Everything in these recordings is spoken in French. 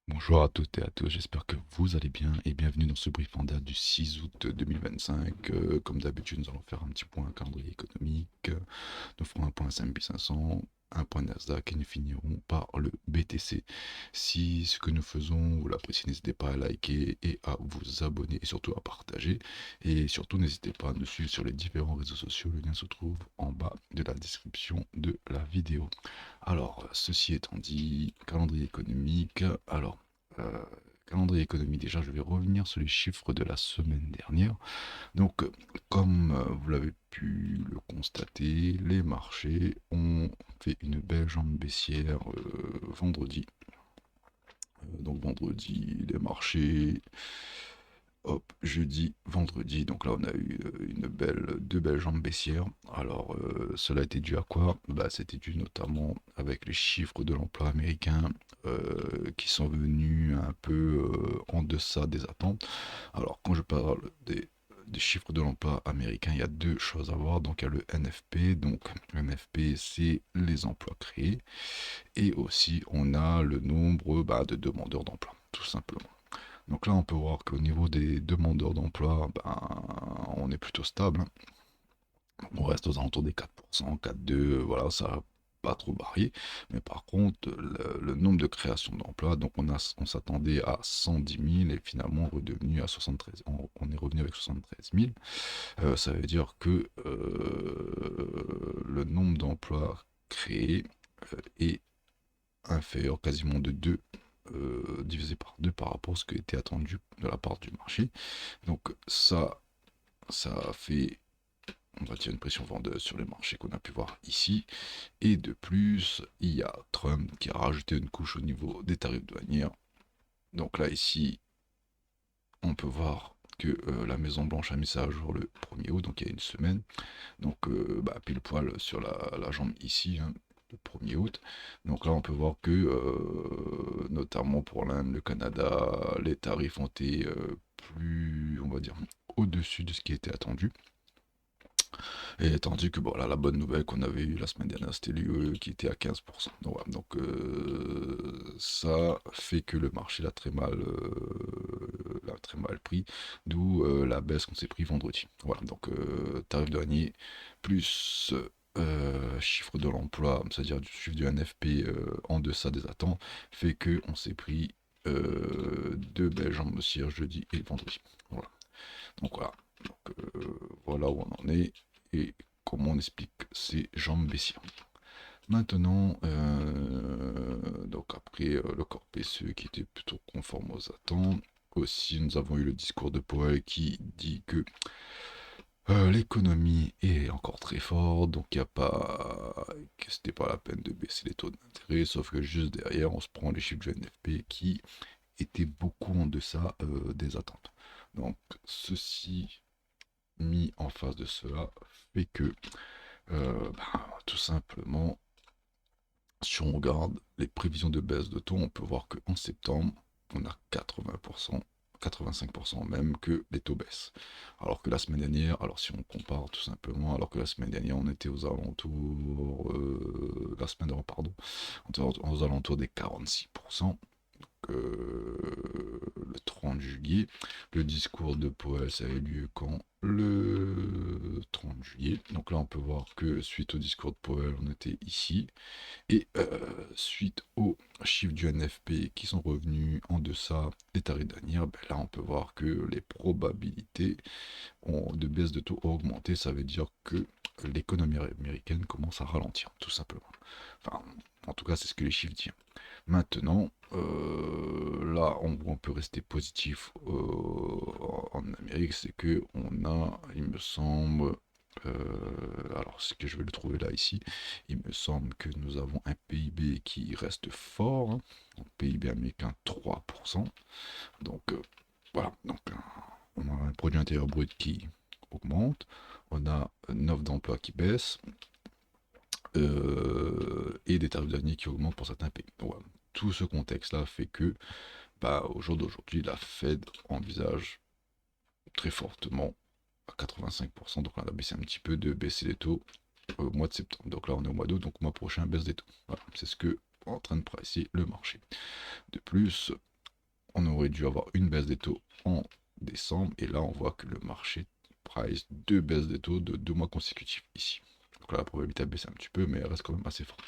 Bonjour à toutes et à tous, j'espère que vous allez bien et bienvenue dans ce brief en date du 6 août 2025. Comme d'habitude, nous allons faire un petit point calendrier économique, nous ferons un point S&P 500, un point Nasdaq et nous finirons par le BTC. Si ce que nous faisons vous l'appréciez, n'hésitez pas à liker et à vous abonner et surtout à partager. Et surtout, n'hésitez pas à nous suivre sur les différents réseaux sociaux, le lien se trouve en bas de la description de la vidéo. Alors, ceci étant dit, calendrier économique. Euh, Calendrier économique, déjà, je vais revenir sur les chiffres de la semaine dernière. Donc, comme vous l'avez pu le constater, les marchés ont fait une belle jambe baissière vendredi. Donc, vendredi, les marchés. Hop, jeudi, vendredi, donc là on a eu deux belles jambes baissières. Alors cela a été dû à quoi? Bah, c'était dû notamment avec les chiffres de l'emploi américain qui sont venus un peu en deçà des attentes. Alors quand je parle des chiffres de l'emploi américain, il y a deux choses à voir. Donc il y a le NFP, donc le NFP c'est les emplois créés, et aussi on a le nombre de demandeurs d'emploi, tout simplement. Donc là, on peut voir qu'au niveau des demandeurs d'emploi, on est plutôt stable, hein. On reste aux alentours des 4%, 4,2, voilà, ça n'a pas trop varié. Mais par contre, le nombre de créations d'emplois, donc on s'attendait à 110 000 et finalement on est redevenu à 73, on est revenu avec 73 000. Ça veut dire que le nombre d'emplois créés est inférieur quasiment de 2, divisé par 2 par rapport à ce qui était attendu de la part du marché. Donc ça a fait, on va dire, une pression vendeuse sur les marchés qu'on a pu voir ici. Et de plus, il y a Trump qui a rajouté une couche au niveau des tarifs douaniers. Donc là, ici, on peut voir que la Maison Blanche a mis ça à jour le 1er août, donc il y a une semaine. Donc pile poil sur la jambe ici, hein, le 1er août. Donc là, on peut voir que, notamment pour l'Inde, le Canada, les tarifs ont été plus, on va dire, au-dessus de ce qui était attendu. Et tandis que bon, là, la bonne nouvelle qu'on avait eue la semaine dernière, c'était l'UE qui était à 15%. Donc, voilà. Donc ça fait que le marché l'a très mal pris, d'où la baisse qu'on s'est pris vendredi. Voilà, donc tarif douanier plus chiffre de l'emploi, c'est-à-dire du chiffre du NFP en deçà des attentes, fait que on s'est pris deux belles jambes haussières jeudi et vendredi. Voilà. Donc voilà. Donc, voilà où on en est et comment on explique ces jambes baissières. Maintenant, donc après le corps PCE qui était plutôt conforme aux attentes, aussi nous avons eu le discours de Powell qui dit que l'économie est encore très forte, donc il y a pas, que c'était pas la peine de baisser les taux d'intérêt, sauf que juste derrière, on se prend les chiffres du NFP qui étaient beaucoup en deçà des attentes. Donc ceci mis en face de cela fait que tout simplement, si on regarde les prévisions de baisse de taux, on peut voir qu'en septembre, on a 80%, 85% même que les taux baissent. Alors que la semaine dernière, alors si on compare tout simplement, alors que la semaine dernière, on était aux alentours, la semaine d'avant, pardon, on était aux alentours des 46%. Le 30 juillet. Le discours de Powell, ça a eu lieu quand? Le 30 juillet. Donc là, on peut voir que suite au discours de Powell, on était ici. Et suite aux chiffres du NFP qui sont revenus en deçà des tarifs douanières, là, on peut voir que les probabilités de baisse de taux ont augmenté. Ça veut dire que l'économie américaine commence à ralentir, tout simplement. Enfin, en tout cas, c'est ce que les chiffres disent. Maintenant, là, on peut rester positif en Amérique, c'est que on a, il me semble, alors c'est que je vais le trouver là ici, il me semble que nous avons un PIB qui reste fort, hein, donc PIB américain 3%, donc voilà, donc on a un produit intérieur brut qui augmente, on a une offre d'emploi qui baisse, et des tarifs douaniers qui augmentent pour certains pays. Donc, voilà. Tout ce contexte-là fait que, au jour d'aujourd'hui, la Fed envisage très fortement à 85%, donc on a baissé un petit peu, de baisser les taux au mois de septembre. Donc là, on est au mois d'août, donc au mois prochain, baisse des taux. Voilà, c'est ce que est en train de presser le marché. De plus, on aurait dû avoir une baisse des taux en décembre, et là on voit que le marché price deux baisses des taux de 2 mois consécutifs ici. Donc là la probabilité a baissé un petit peu, mais elle reste quand même assez forte.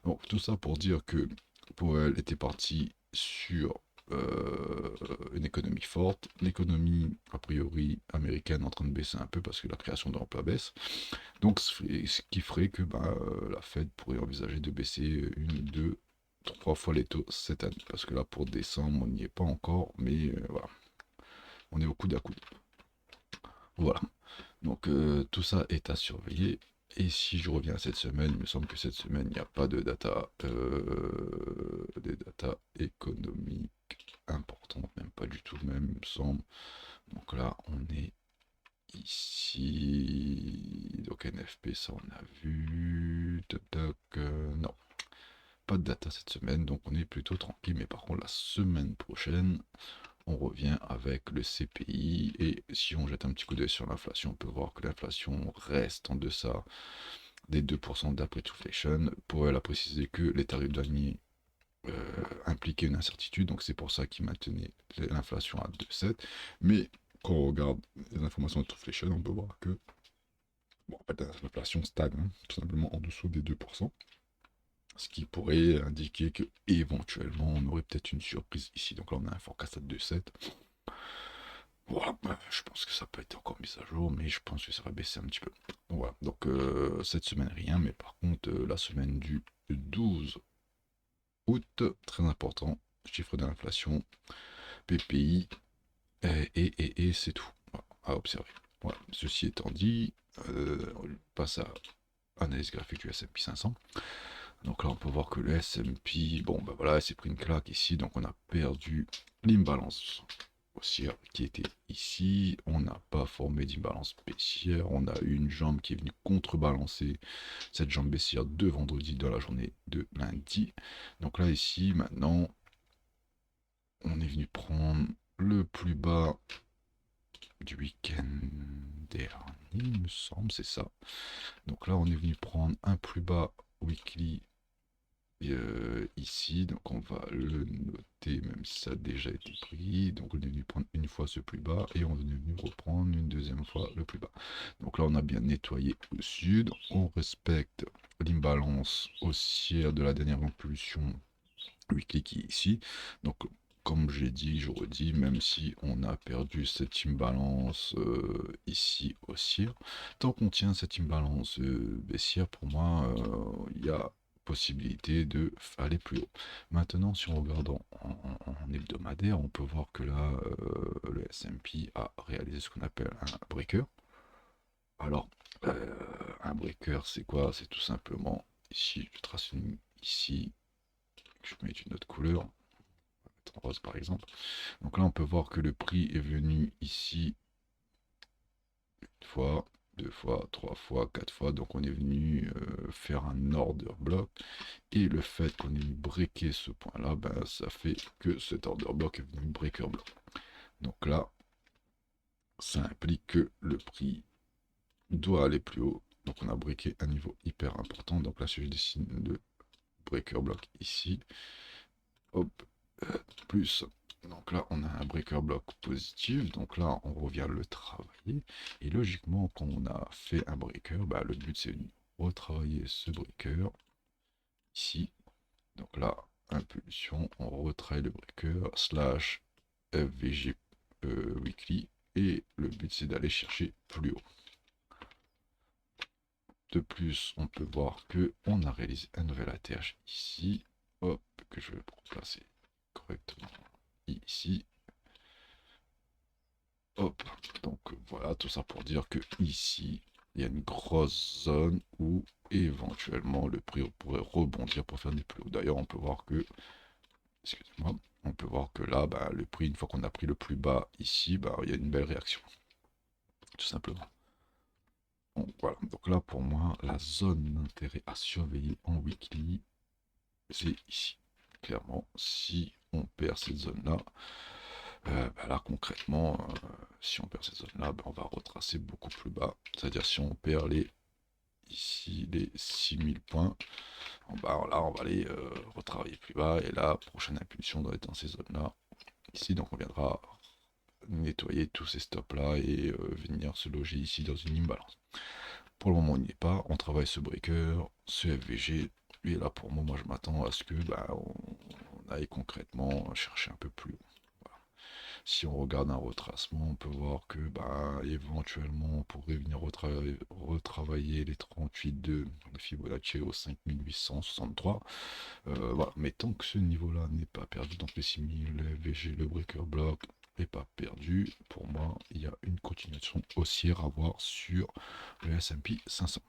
Donc tout ça pour dire que Powell était parti sur une économie forte, l'économie a priori américaine en train de baisser un peu parce que la création d'emplois baisse, donc ce qui ferait que la Fed pourrait envisager de baisser une, deux, trois fois les taux cette année, parce que là pour décembre on n'y est pas encore, mais voilà, on est au coude à coude. Voilà, donc tout ça est à surveiller. Et si je reviens à cette semaine, il me semble que cette semaine, il n'y a pas de data, des data économiques importantes, même pas du tout même, il me semble. Donc là, on est ici. Donc NFP, ça on a vu. Toc, toc, non, pas de data cette semaine, donc on est plutôt tranquille. Mais par contre, la semaine prochaine, on revient avec le CPI, et si on jette un petit coup d'œil sur l'inflation, on peut voir que l'inflation reste en deçà des 2% d'après Inflation. Pour elle a précisé que les tarifs douaniers impliquaient une incertitude, donc c'est pour ça qu'ils maintenaient l'inflation à 2,7. Mais quand on regarde les informations de Inflation, on peut voir que bon, en fait, l'inflation stagne, hein, tout simplement en dessous des 2%. Ce qui pourrait indiquer que éventuellement on aurait peut-être une surprise ici. Donc là on a un forecast à 2,7. Voilà, je pense que ça peut être encore mis à jour, mais je pense que ça va baisser un petit peu. Donc voilà, donc cette semaine rien, mais par contre la semaine du 12 août, très important, chiffre d'inflation, PPI, et c'est tout. Voilà, à observer. Voilà. Ceci étant dit, on passe à analyse graphique du S&P 500. Donc là on peut voir que le S&P, bon bah voilà, s'est pris une claque ici, donc on a perdu l'imbalance haussière qui était ici, on n'a pas formé d'imbalance baissière, on a eu une jambe qui est venue contrebalancer cette jambe baissière de vendredi dans la journée de lundi. Donc là ici maintenant on est venu prendre le plus bas du week-end dernier, il me semble, c'est ça. Donc là on est venu prendre un plus bas weekly ici, donc on va le noter même si ça a déjà été pris. Donc on est venu prendre une fois ce plus bas et on est venu reprendre une deuxième fois le plus bas. Donc là on a bien nettoyé au sud, on respecte l'imbalance haussière de la dernière impulsion weekly qui est ici. Donc comme j'ai dit, je redis, même si on a perdu cette imbalance ici haussière, tant qu'on tient cette imbalance baissière, pour moi, il y a possibilité de aller plus haut. Maintenant, si on regarde en hebdomadaire, on peut voir que là, le S&P a réalisé ce qu'on appelle un breaker. Alors, un breaker, c'est quoi? C'est tout simplement, ici, je trace une, ici, je mets une autre couleur, en rose par exemple. Donc là, on peut voir que le prix est venu ici une fois, deux fois, trois fois, quatre fois. Donc on est venu faire un order block. Et le fait qu'on ait breaké ce point-là, ben, ça fait que cet order block est venu breaker block. Donc là, ça implique que le prix doit aller plus haut. Donc on a breaké un niveau hyper important. Donc là, si je dessine le breaker block ici, hop, plus. Donc là, on a un breaker block positif. Donc là, on revient le travailler. Et logiquement, quand on a fait un breaker, bah, le but c'est de retravailler ce breaker ici. Donc là, impulsion, on retravaille le breaker slash FVG weekly. Et le but c'est d'aller chercher plus haut. De plus, on peut voir que on a réalisé un nouvel ATH ici. Hop, que je vais placer correctement ici. Hop, donc voilà, tout ça pour dire que ici, il y a une grosse zone où éventuellement le prix pourrait rebondir pour faire des plus hauts. D'ailleurs, on peut voir que, excusez-moi, on peut voir que là, bah, le prix, une fois qu'on a pris le plus bas ici, bah, il y a une belle réaction, tout simplement. Donc voilà, donc là pour moi, la zone d'intérêt à surveiller en weekly, c'est ici. Clairement, si on perd cette zone-là, bah là concrètement, si on perd cette zone-là, bah, on va retracer beaucoup plus bas. C'est-à-dire si on perd ici les 6000 points, bah, là on va aller retravailler plus bas. Et la prochaine impulsion doit être dans ces zones-là. ici, donc on viendra nettoyer tous ces stops là et venir se loger ici dans une imbalance. Pour le moment, on n'y est pas. On travaille ce breaker, ce FVG. Et là, pour moi, je m'attends à ce que on aille concrètement chercher un peu plus haut. Voilà. Si on regarde un retracement, on peut voir que éventuellement, on pourrait venir retravailler les 38 de Fibonacci au 5863. Voilà. Mais tant que ce niveau-là n'est pas perdu, donc les 6000, le FVG, le breaker block n'est pas perdu, pour moi, il y a une continuation haussière à voir sur le S&P 500.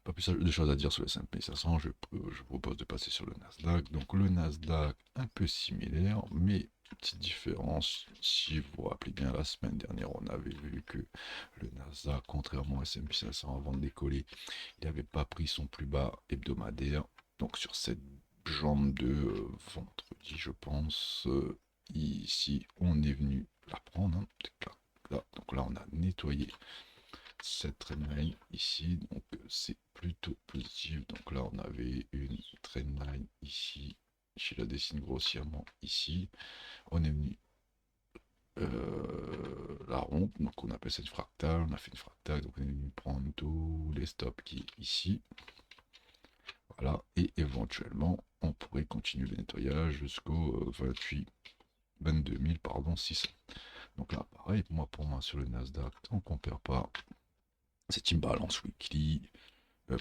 Pas plus de choses à dire sur le S&P 500, je propose de passer sur le Nasdaq. Donc le Nasdaq, un peu similaire, mais petite différence. Si vous vous rappelez bien, la semaine dernière, on avait vu que le Nasdaq, contrairement au S&P 500 avant de décoller, il n'avait pas pris son plus bas hebdomadaire. Donc sur cette jambe de vendredi, je pense, ici, on est venu la prendre. Hein, là. Donc là, on a nettoyé cette trendline ici, donc c'est plutôt positif. Donc là, on avait une trendline ici, je la dessine grossièrement ici. On est venu la rompre, donc on appelle cette fractale. On a fait une fractale, donc on est venu prendre tous les stops qui est ici. Voilà, et éventuellement, on pourrait continuer le nettoyage jusqu'au 22 000, pardon, 600. Donc là, pareil, pour moi, sur le Nasdaq, tant qu'on perd pas cette imbalance weekly,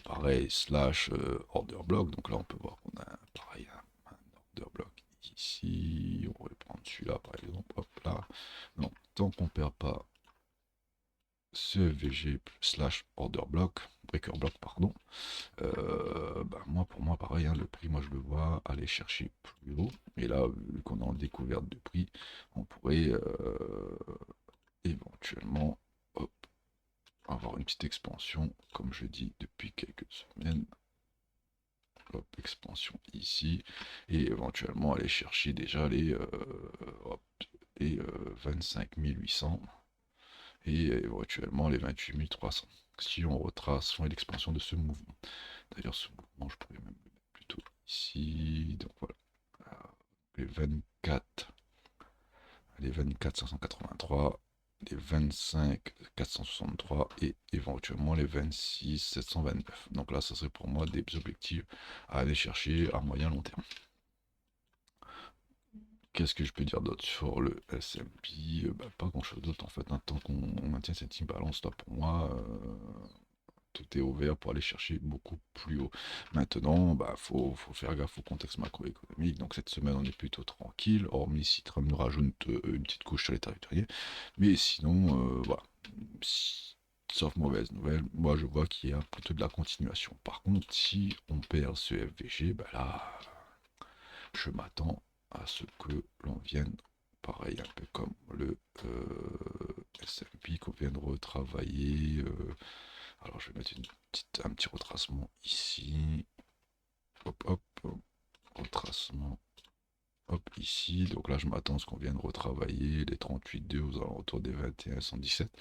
pareil, slash order block. Donc là, on peut voir qu'on a pareil un order block ici. On va prendre celui-là par exemple. Hop là. Non, tant qu'on perd pas ce VG slash order block, breaker block, pardon. Moi, pour moi, pareil, hein, le prix, moi je le vois aller chercher plus haut. Et là, vu qu'on est en découverte de prix, on pourrait éventuellement hop, avoir une petite expansion, comme je dis depuis quelques semaines. Hop, expansion ici, et éventuellement aller chercher déjà les 25 800 et éventuellement les 28 300. Si on retrace l'expansion de ce mouvement. D'ailleurs, ce mouvement, je pourrais même le mettre plutôt ici. Donc voilà, les 24, les 24 583, les 25 463 et éventuellement les 26 729. Donc là, ça serait pour moi des objectifs à aller chercher à moyen long terme. Qu'est-ce que je peux dire d'autre sur le S&P? Pas grand chose d'autre en fait, hein. Tant qu'on maintient cette imbalance là, pour moi, tout est ouvert pour aller chercher beaucoup plus haut. Maintenant, faut faire gaffe au contexte macroéconomique. Donc cette semaine, on est plutôt tranquille, hormis si Trump nous rajoute une petite couche sur les territoriaux. Mais sinon, voilà. Sauf mauvaise nouvelle, moi je vois qu'il y a plutôt de la continuation. Par contre, si on perd ce FVG, là, je m'attends à ce que l'on vienne, pareil, un peu comme le S&P, qu'on vienne retravailler. Alors je vais mettre un petit retracement ici. Hop, hop, retracement. Hop, ici. Donc là, je m'attends à ce qu'on vienne retravailler les 38,2 aux alentours des 21,117.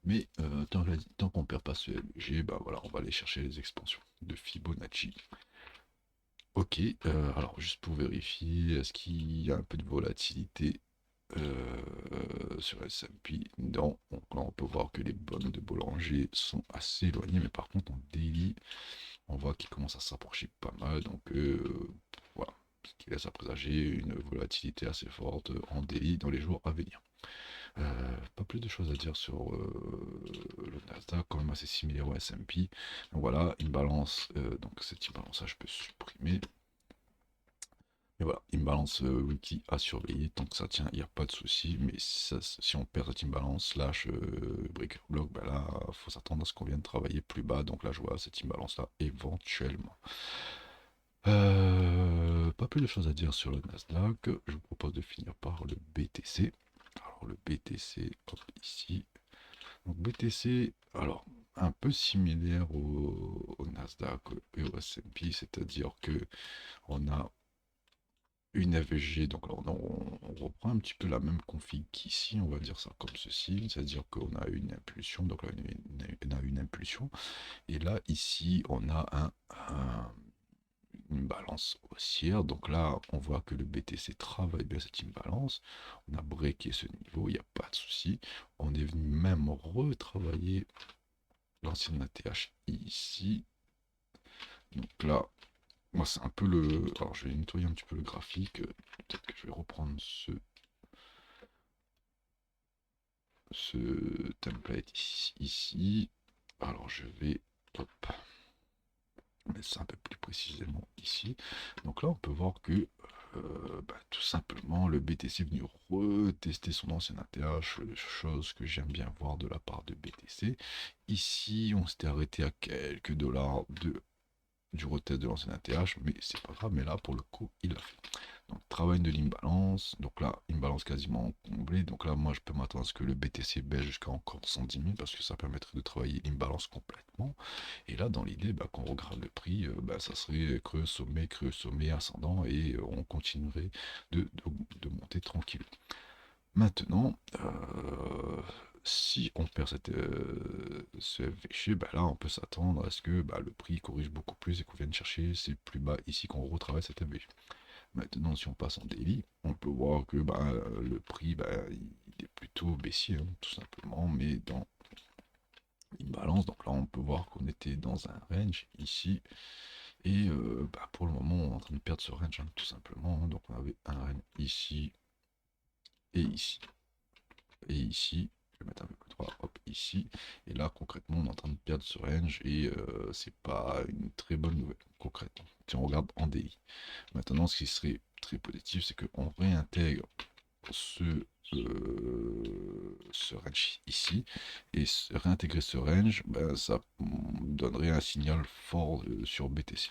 Mais tant qu'on ne perd pas ce LG, voilà, on va aller chercher les expansions de Fibonacci. Ok, alors juste pour vérifier, est-ce qu'il y a un peu de volatilité sur S&P? Non, donc là on peut voir que les bonnes de Bollinger sont assez éloignées, mais par contre en daily, on voit qu'ils commencent à s'approcher pas mal, donc voilà, ce qui laisse à présager une volatilité assez forte en daily dans les jours à venir. Pas plus de choses à dire sur le Nasdaq, quand même assez similaire au S&P. Donc voilà, une balance, donc cette imbalance là je peux supprimer. Et voilà, imbalance wiki à surveiller, tant que ça tient, il n'y a pas de souci, mais si on perd cette imbalance, slash breaker block, là, il faut s'attendre à ce qu'on vienne travailler plus bas, donc là je vois cette imbalance là éventuellement. Pas plus de choses à dire sur le Nasdaq, je vous propose de finir par le BTC. Alors le BTC, hop, ici. Donc BTC, alors un peu similaire au Nasdaq et au S&P, c'est-à-dire que on a une FVG, donc là on reprend un petit peu la même config qu'ici, on va dire ça comme ceci, c'est-à-dire qu'on a une impulsion, donc là on a une impulsion, et là ici on a une balance haussière. Donc là, on voit que le BTC travaille bien cette imbalance. On a breaké ce niveau, il n'y a pas de souci. On est venu même retravailler l'ancienne ATH ici. Donc là, moi c'est un peu le... Alors je vais nettoyer un petit peu le graphique. Peut-être que je vais reprendre ce template ici. Alors je vais... Hop, mettre ça un peu plus précisément ici. Donc là, on peut voir que tout simplement le BTC est venu retester son ancien ATH, chose que j'aime bien voir de la part de BTC. Ici, on s'était arrêté à quelques dollars du retest de l'ancien ATH, mais c'est pas grave, mais là pour le coup il l'a fait. Donc travail de l'imbalance, donc là imbalance quasiment comblée, donc là moi je peux m'attendre à ce que le BTC baisse jusqu'à encore 110 000 parce que ça permettrait de travailler l'imbalance complètement. Et là dans l'idée, quand on regarde le prix, ça serait creux sommet ascendant et on continuerait de monter tranquille. Maintenant, si on perd ce FVG, là on peut s'attendre à ce que le prix corrige beaucoup plus et qu'on vienne chercher ces plus bas ici, qu'on retravaille cet FVG. Maintenant, si on passe en daily, on peut voir que le prix il est plutôt baissier, hein, tout simplement, mais dans une balance. Donc là, on peut voir qu'on était dans un range ici, et pour le moment, on est en train de perdre ce range, hein, tout simplement. Hein. Donc on avait un range ici et ici. Et ici, je vais mettre un peu plus droit, hop, ici, et là concrètement on est en train de perdre ce range et c'est pas une très bonne nouvelle concrètement. Si on regarde en DI. Maintenant ce qui serait très positif c'est qu'on réintègre ce, ce range ici, et réintégrer ce range, ça donnerait un signal fort sur BTC.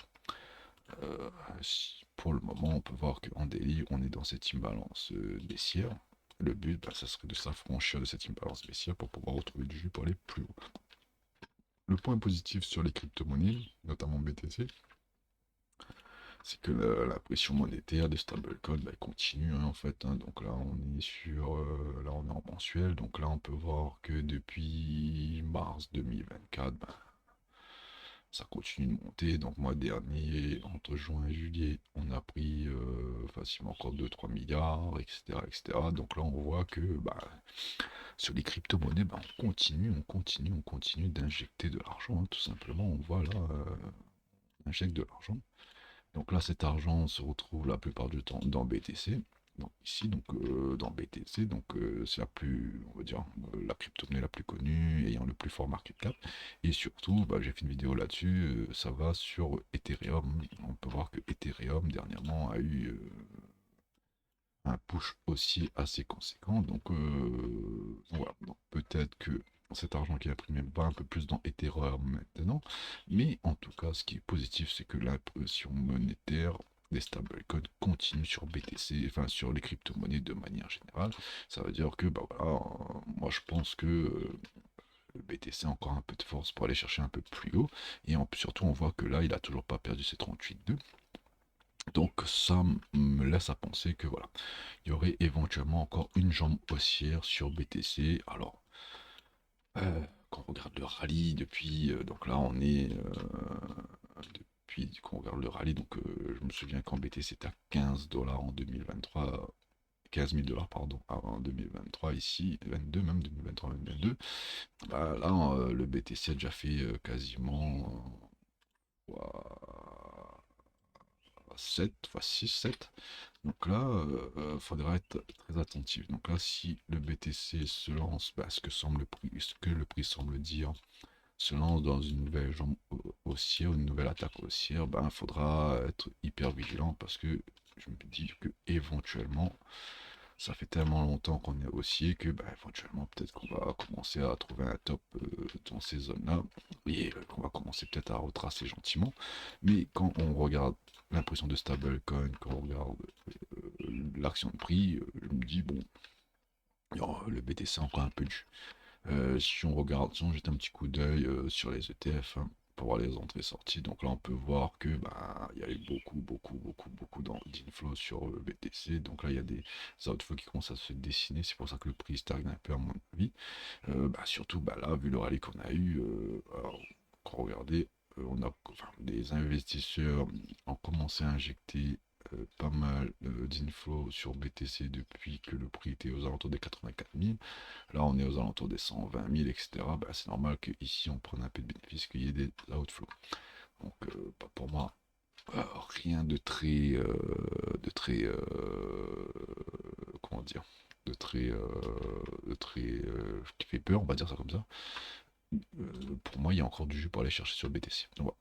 Pour le moment, on peut voir qu'en daily, on est dans cette imbalance baissière. Le but, ça serait de s'affranchir de cette imbalance baissière pour pouvoir retrouver du jus pour aller plus haut. Le point positif sur les crypto-monnaies, notamment BTC, c'est que la pression monétaire des stablecoins continue hein, en fait. Hein. Donc là, on est là, on est en mensuel. Donc là, on peut voir que depuis mars 2024, ça continue de monter. Donc mois dernier, entre juin et juillet, on a pris facilement encore 2-3 milliards, etc., etc. Donc là, on voit que sur les crypto-monnaies, on continue d'injecter de l'argent. Hein, tout simplement, on voit là, on injecte de l'argent. Donc là, cet argent se retrouve la plupart du temps dans BTC. Donc ici, dans BTC, c'est la plus, on va dire, la crypto-monnaie la plus connue, ayant le plus fort market cap. Et surtout, j'ai fait une vidéo là-dessus, ça va sur Ethereum. On peut voir que Ethereum, dernièrement, a eu un push aussi assez conséquent. Donc voilà, donc peut-être que cet argent qui a pris même va un peu plus dans Ethereum maintenant. Mais en tout cas, ce qui est positif, c'est que l'impression monétaire des stablecoins continue sur BTC, enfin sur les crypto-monnaies de manière générale. Ça veut dire que voilà, moi je pense que le BTC a encore un peu de force pour aller chercher un peu plus haut. Et surtout, on voit que là, il a toujours pas perdu ses 38,2. Donc ça me laisse à penser que voilà, il y aurait éventuellement encore une jambe haussière sur BTC. Alors, quand on regarde le rallye depuis, donc là on est depuis qu'on regarde le rallye, donc je me souviens quand BTC était à 15 dollars en 2023, 15 000 dollars pardon, en 2023 ici, 22 même 2023, 2022. Là le BTC a déjà fait quasiment 7 fois 6, 7. Donc là, il faudra être très attentif. Donc là, si le BTC se lance, ce que le prix semble dire, se lance dans une nouvelle jambe haussière, une nouvelle attaque haussière, il faudra être hyper vigilant parce que je me dis que éventuellement, ça fait tellement longtemps qu'on est haussier que éventuellement peut-être qu'on va commencer à trouver un top dans ces zones-là et qu'on va commencer peut-être à retracer gentiment. Mais quand on regarde l'impression de stablecoin, quand on regarde l'action de prix, je me dis bon, le BTC a encore un peu dû. Si on jette un petit coup d'œil sur les ETF hein, pour voir les entrées-sorties, donc là on peut voir que il y a eu beaucoup d'inflows sur le BTC. Donc là il y a des outflows qui commencent à se dessiner, c'est pour ça que le prix stagne un peu à mon avis. Surtout là, vu le rallye qu'on a eu, alors, quand regardez, enfin, les investisseurs ont commencé à injecter pas mal d'inflow sur BTC depuis que le prix était aux alentours des 84 000. Là, on est aux alentours des 120 000, etc. Bah, c'est normal qu'ici, on prenne un peu de bénéfice, qu'il y ait des outflows. Donc, pour moi, rien de très, comment dire, qui fait peur, on va dire ça comme ça. Pour moi, il y a encore du jus pour aller chercher sur le BTC. Donc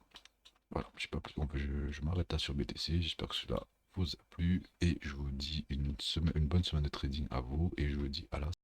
voilà, je sais pas plus, je m'arrête là sur BTC. J'espère que cela vous a plu et je vous dis une bonne semaine de trading à vous et je vous dis à la